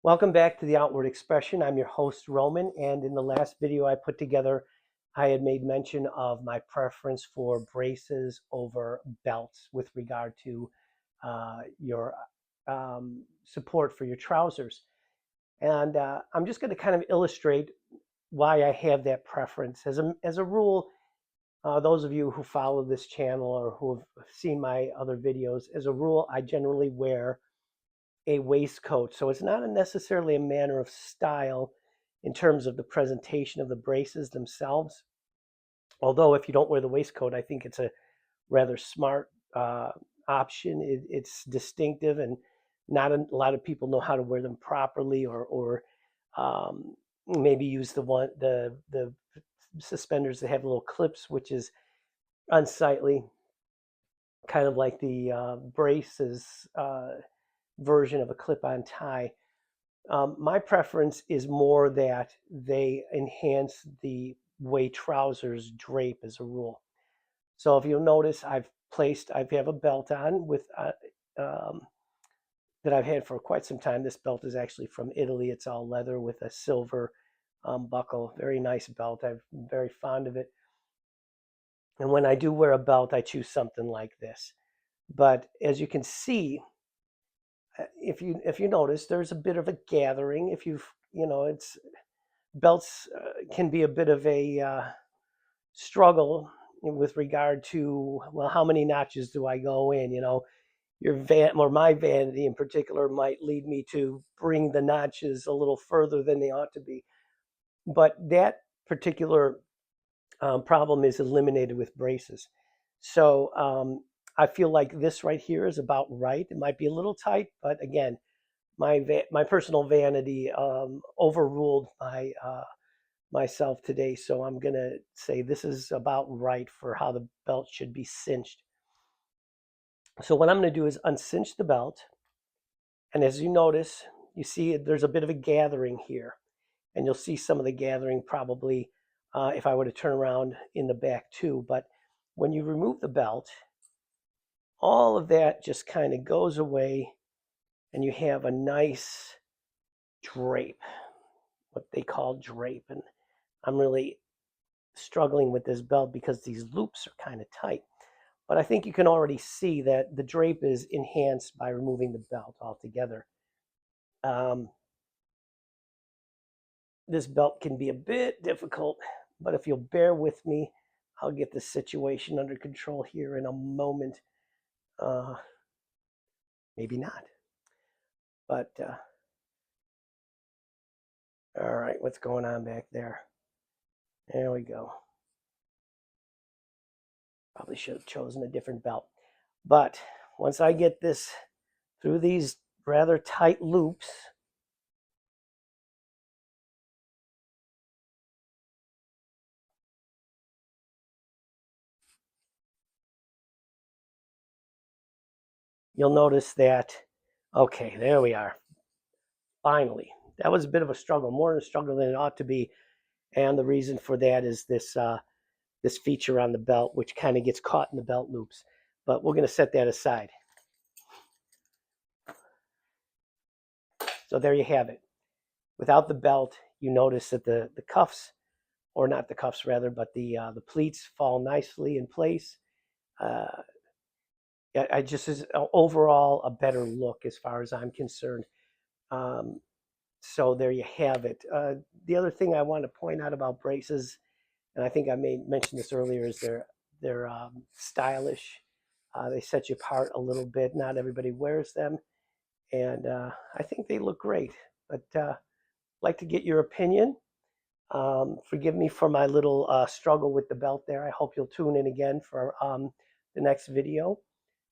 Welcome back to the Outward Expression. I'm your host, Roman, and in the last video I put together, I had made mention of my preference for braces over belts with regard to your support for your trousers. And I'm just going to kind of illustrate why I have that preference. As a rule, those of you who follow this channel or who have seen my other videos, as a rule, I generally wear a waistcoat. So it's not necessarily a manner of style in terms of the presentation of the braces themselves. Although if you don't wear the waistcoat, I think it's a rather smart option. It's distinctive, and not a lot of people know how to wear them properly, or maybe use the suspenders that have little clips, which is unsightly, kind of like the braces version of a clip-on tie. My preference is more that they enhance the way trousers drape as a rule. So if you'll notice, I have a belt on with um, that I've had for quite some time. This belt is actually from Italy. It's all leather with a silver buckle. Very nice belt. I'm very fond of it. And when I do wear a belt, I choose something like this. But as you can see, if you notice, there's a bit of a gathering. If you've it's belts can be a bit of a struggle with regard to, well, how many notches do I go in? Your van or my vanity in particular might lead me to bring the notches a little further than they ought to be. But that particular problem is eliminated with braces. So I feel like this right here is about right. It might be a little tight, but again, my personal vanity overruled myself today, so I'm gonna say this is about right for how the belt should be cinched. So what I'm gonna do is uncinch the belt, and as you notice, you see there's a bit of a gathering here, and you'll see some of the gathering probably if I were to turn around in the back too. But when you remove the belt, all of that just kind of goes away, and you have a nice drape, what they call drape. And I'm really struggling with this belt because these loops are kind of tight. But I think you can already see that the drape is enhanced by removing the belt altogether. Um, this belt can be a bit difficult, but if you'll bear with me, I'll get the situation under control here in a moment. Uh, Maybe not. But all right, what's going on back there? There we go. Probably should have chosen a different belt. But once I get this through these rather tight loops, you'll notice that, okay, there we are. Finally, that was a bit of a struggle, more of a struggle than it ought to be. And the reason for that is this feature on the belt, which kind of gets caught in the belt loops. But we're going to set that aside. So there you have it. Without the belt, you notice that the cuffs, or not the cuffs rather, but the pleats fall nicely in place. Uh, I just is overall a better look as far as I'm concerned. Um, so there you have it. The other thing I want to point out about braces, and I think I may mention this earlier, is they're stylish. They set you apart a little bit. Not everybody wears them, and I think they look great. But I'd like to get your opinion. Forgive me for my little struggle with the belt there. I hope you'll tune in again for the next video.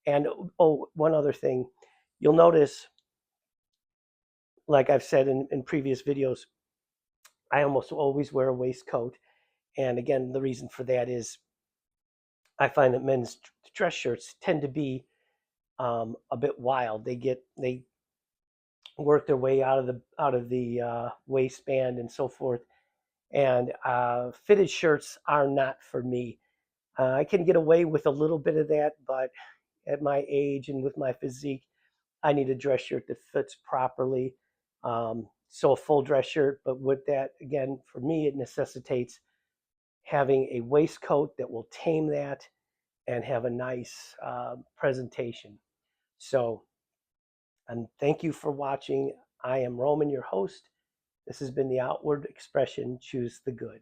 And oh, one other thing, you'll notice, like I've said in previous videos, I almost always wear a waistcoat. And again, the reason for that is I find that men's dress shirts tend to be a bit wild. They work their way out of the waistband and so forth. And fitted shirts are not for me. I can get away with a little bit of that, but at my age and with my physique, I need a dress shirt that fits properly. So a full dress shirt, but with that, again, for me, it necessitates having a waistcoat that will tame that and have a nice presentation. So, and thank you for watching. I am Roman, your host. This has been the Outward Expression. Choose the Good.